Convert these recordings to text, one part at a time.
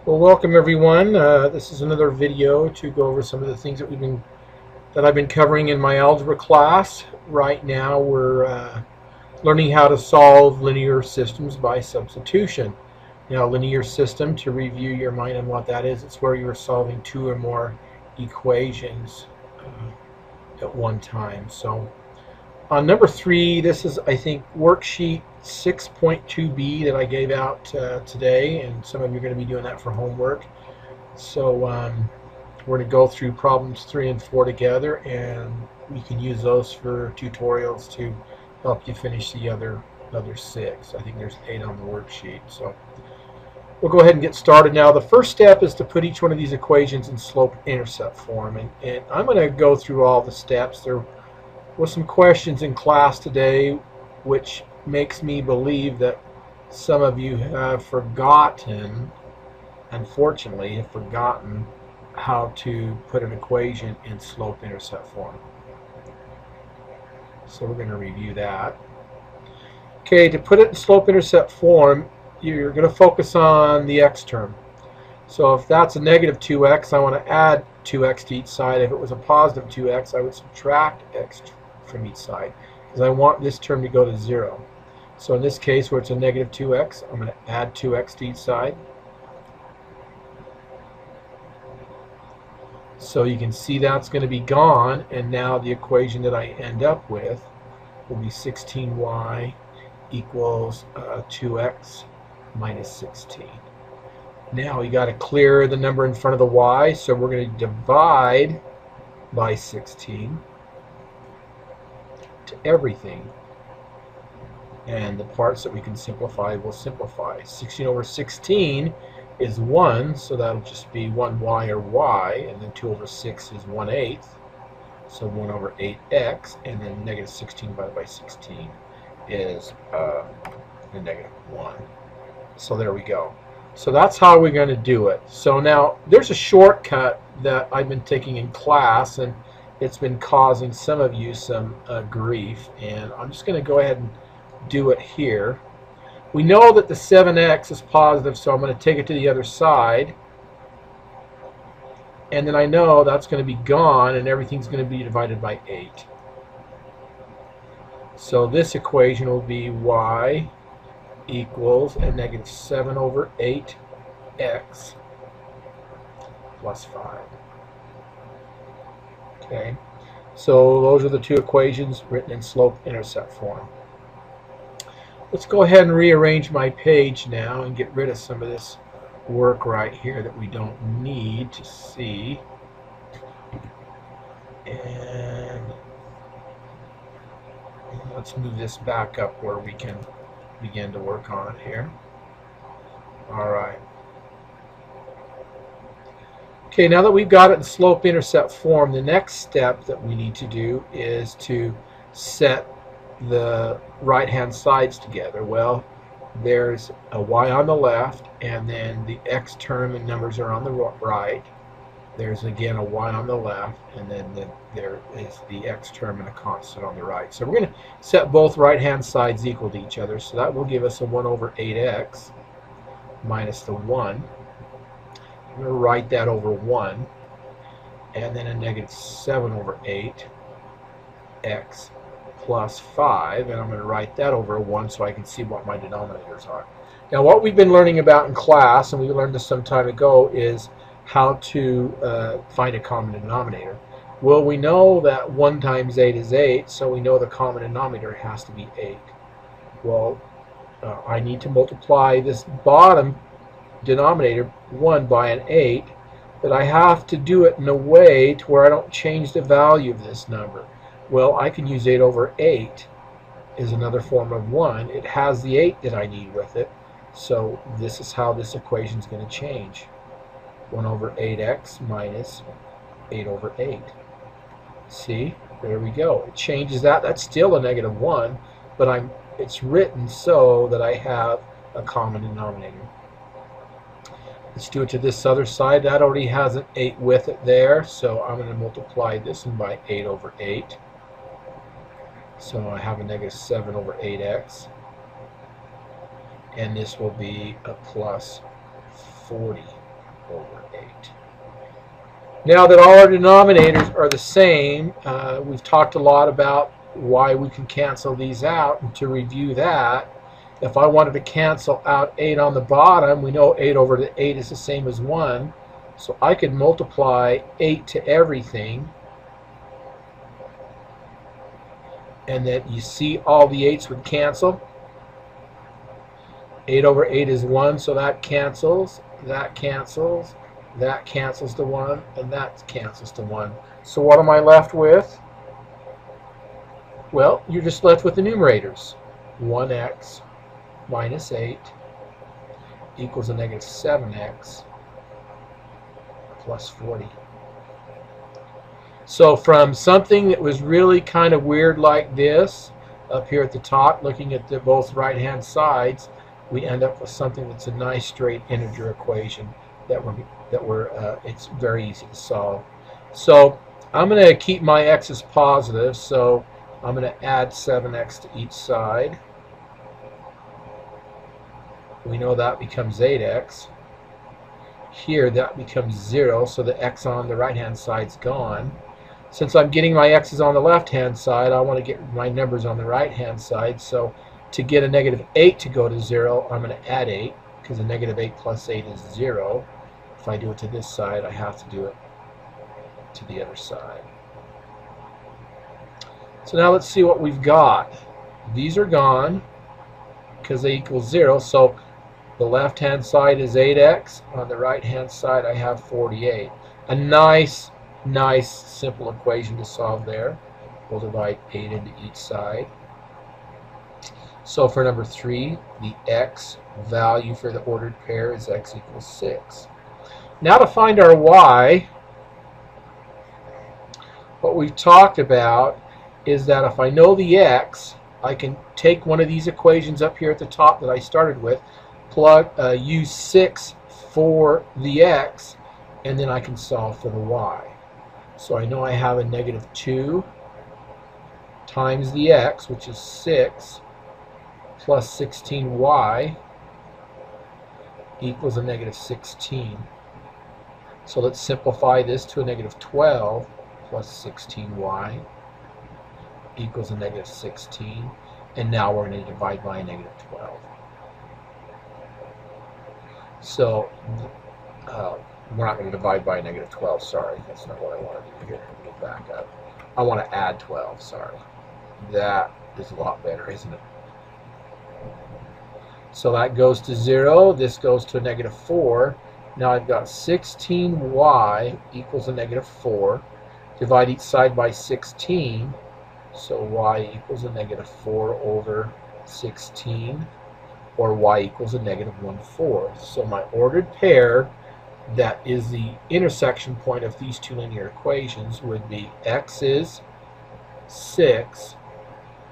Well, welcome everyone. This is another video to go over some of the things that I've been covering in my algebra class. Right now, we're learning how to solve linear systems by substitution. Now, linear system, to review your mind on what that is, it's where you are solving two or more equations at one time. So, on number 3, this is, I think, worksheet 6.2b that I gave out today, and some of you are going to be doing that for homework. So we're going to go through problems 3 and 4 together, and we can use those for tutorials to help you finish the other 6. I think there's 8 on the worksheet. So we'll go ahead and get started now. The first step is to put each one of these equations in slope-intercept form, and I'm going to go through all the steps. There was some questions in class today which makes me believe that some of you have forgotten, unfortunately, have forgotten how to put an equation in slope-intercept form. So we're going to review that. Okay, to put it in slope-intercept form, you're going to focus on the x term. So if that's a negative 2x, I want to add 2x to each side. If it was a positive 2x, I would subtract x from each side, because I want this term to go to 0. So in this case, where it's a negative 2x, I'm going to add 2x to each side. So you can see that's going to be gone, and now the equation that I end up with will be 16y equals 2x minus 16. Now we got to clear the number in front of the y, so we're going to divide by 16 to everything, and the parts that we can simplify will simplify. 16 over 16 is 1, so that'll just be 1y or y, and then 2 over 6 is 1/8, so 1 over 8x, and then negative 16 divided by 16 is the negative 1. So there we go. So that's how we're going to do it. So now there's a shortcut that I've been taking in class, and it's been causing some of you some grief, and I'm just going to go ahead and do it here. We know that the 7x is positive, so I'm going to take it to the other side, and then I know that's going to be gone, and everything's going to be divided by 8. So this equation will be y equals a negative 7 over 8x plus 5. Okay, so those are the two equations written in slope-intercept form. Let's go ahead and rearrange my page now and get rid of some of this work right here that we don't need to see. And let's move this back up where we can begin to work on it here. All right. Okay, now that we've got it in slope-intercept form, the next step that we need to do is to set the right-hand sides together. Well, there's a y on the left, and then the x term and numbers are on the right. There's again a y on the left, and then there is the x term and a constant on the right. So we're going to set both right-hand sides equal to each other, so that will give us a 1 over 8x minus the 1. I'm going to write that over 1, and then a negative 7 over 8x plus 5, and I'm going to write that over 1 so I can see what my denominators are. Now what we've been learning about in class, and we learned this some time ago, is how to find a common denominator. Well, we know that 1 times 8 is 8, so we know the common denominator has to be 8. Well, I need to multiply this bottom denominator 1 by an 8, but I have to do it in a way to where I don't change the value of this number. Well, I can use 8 over 8 is another form of 1. It has the 8 that I need with it, so this is how this equation is going to change. 1 over 8x minus 8 over 8. See, there we go. It changes that. That's still a negative 1, but it's written so that I have a common denominator. Let's do it to this other side. That already has an 8 with it there, so I'm going to multiply this one by 8 over 8. So I have a negative 7 over 8x. And this will be a plus 40. over 8. Now that all our denominators are the same, we've talked a lot about why we can cancel these out. And to review that, if I wanted to cancel out 8 on the bottom, we know 8 over 8 is the same as 1. So I could multiply 8 to everything. And then you see all the 8s would cancel. 8 over 8 is 1, so that cancels, that cancels, that cancels to 1, and that cancels to 1. So what am I left with? Well, you're just left with the numerators. 1x minus 8 equals a negative 7x plus 40. So from something that was really kind of weird like this, up here at the top, looking at the both right-hand sides, we end up with something that's a nice straight integer equation it's very easy to solve. So I'm going to keep my x's positive, so I'm going to add 7x to each side. We know that becomes 8x. Here that becomes 0, so the x on the right-hand side's gone. Since I'm getting my x's on the left-hand side, I want to get my numbers on the right-hand side. So to get a negative 8 to go to 0, I'm going to add 8, because a negative 8 plus 8 is 0. If I do it to this side, I have to do it to the other side. So now let's see what we've got. These are gone because they equal 0. So the left-hand side is 8x. On the right-hand side, I have 48. A nice simple equation to solve there. We'll divide 8 into each side. So for number 3, the x value for the ordered pair is x equals 6. Now to find our y, what we've talked about is that if I know the x, I can take one of these equations up here at the top that I started with, use 6 for the x, and then I can solve for the y. So I know I have a negative 2 times the x, which is 6, plus 16y equals a negative 16. So let's simplify this to a negative 12 plus 16y equals a negative 16. And now we're going to divide by a negative 12. So we're not going to divide by a negative 12, sorry. That's not what I want to do here. Let me get back up. I want to add 12, sorry. That is a lot better, isn't it? So that goes to 0. This goes to a negative 4. Now I've got 16y equals a negative 4. Divide each side by 16. So y equals a negative 4 over 16. Or y equals a negative 1/4. So my ordered pair that is the intersection point of these two linear equations would be x is 6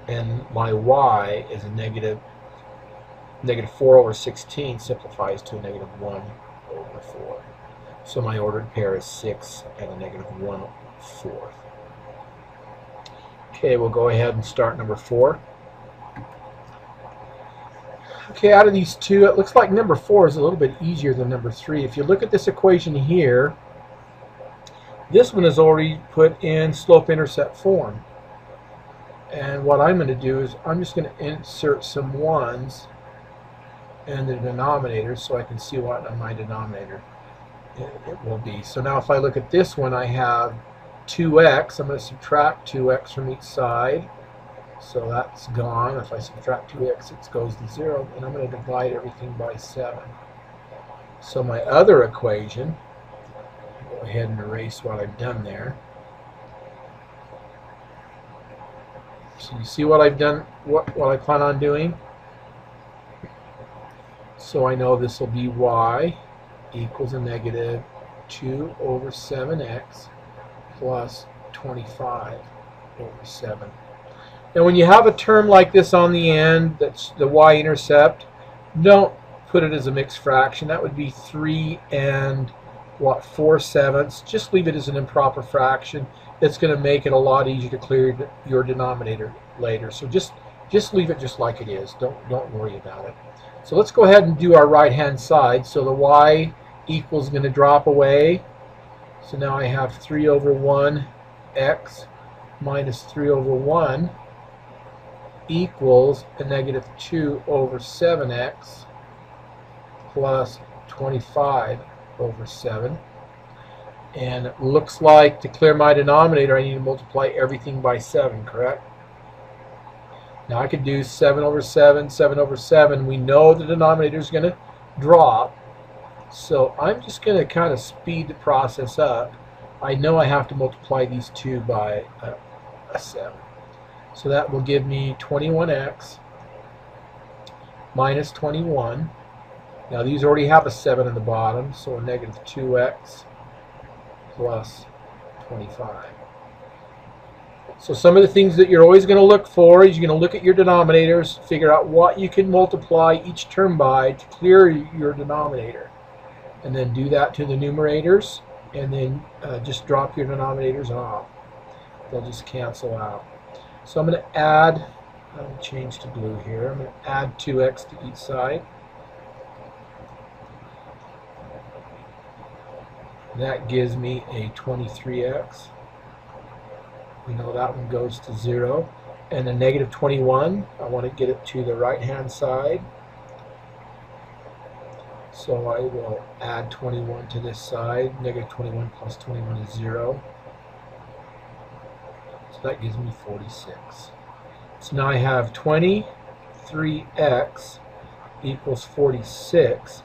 and my y is a negative 4 over 16 simplifies to a negative 1 over 4. So my ordered pair is 6 and a negative 1/4. Okay, we'll go ahead and start number 4. Okay, out of these two, it looks like number 4 is a little bit easier than number 3. If you look at this equation here, this one is already put in slope-intercept form. And what I'm going to do is I'm just going to insert some 1s in the denominator so I can see what on my denominator it will be. So now if I look at this one, I have 2x. I'm going to subtract 2x from each side. So that's gone. If I subtract 2x, it goes to 0. And I'm going to divide everything by 7. So my other equation, go ahead and erase what I've done there. So you see what I've done, what I plan on doing? So I know this will be y equals a negative 2 over 7x plus 25 over 7. Now when you have a term like this on the end, that's the y-intercept, don't put it as a mixed fraction. That would be 3 and 4/7. Just leave it as an improper fraction. It's going to make it a lot easier to clear your denominator later. So just leave it just like it is. Don't worry about it. So let's go ahead and do our right-hand side. So the y equals is going to drop away. So now I have 3 over 1 x minus 3 over 1 equals a negative 2 over 7x plus 25 over 7. And it looks like to clear my denominator I need to multiply everything by 7, correct? Now I could do 7 over 7, 7 over 7. We know the denominator is going to drop. So I'm just going to kind of speed the process up. I know I have to multiply these two by a 7. So that will give me 21x minus 21. Now these already have a 7 in the bottom, so a negative 2x plus 25. So some of the things that you're always going to look for is you're going to look at your denominators, figure out what you can multiply each term by to clear your denominator. And then do that to the numerators, and then just drop your denominators off. They'll just cancel out. So I'm going to add, I'll change to blue here, I'm going to add 2x to each side. That gives me a 23x. We know that one goes to 0. And a negative 21, I want to get it to the right-hand side. So I will add 21 to this side. Negative 21 plus 21 is 0. So that gives me 46. So now I have 23x equals 46.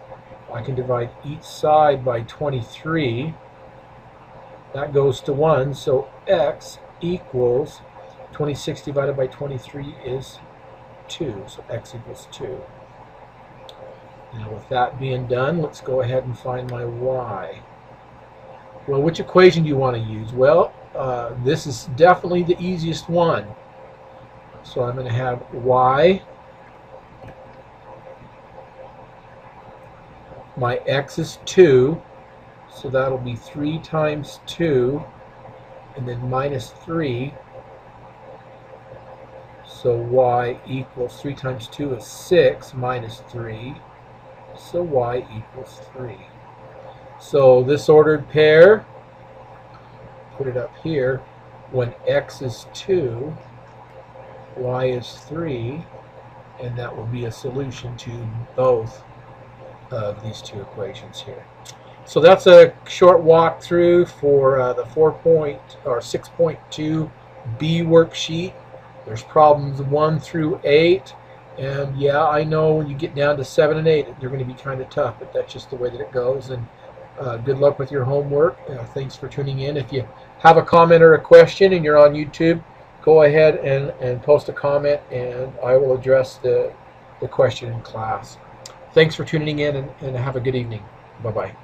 I can divide each side by 23. That goes to 1. So x equals 26 divided by 23 is 2. So x equals 2. Now with that being done, let's go ahead and find my y. Well, which equation do you want to use? Well, this is definitely the easiest one. So I'm going to have y. My x is 2, so that'll be 3 times 2, and then minus 3. So y equals 3 times 2 is 6 minus 3. So y equals 3. So this ordered pair, put it up here, when x is 2, y is 3, and that will be a solution to both of these two equations here. So that's a short walkthrough for the 6.2 B worksheet. There's problems 1 through 8. And yeah, I know when you get down to 7 and 8, they're going to be kind of tough, but that's just the way that it goes. And good luck with your homework. Thanks for tuning in. If you have a comment or a question and you're on YouTube, go ahead and post a comment, and I will address the question in class. Thanks for tuning in, and have a good evening. Bye-bye.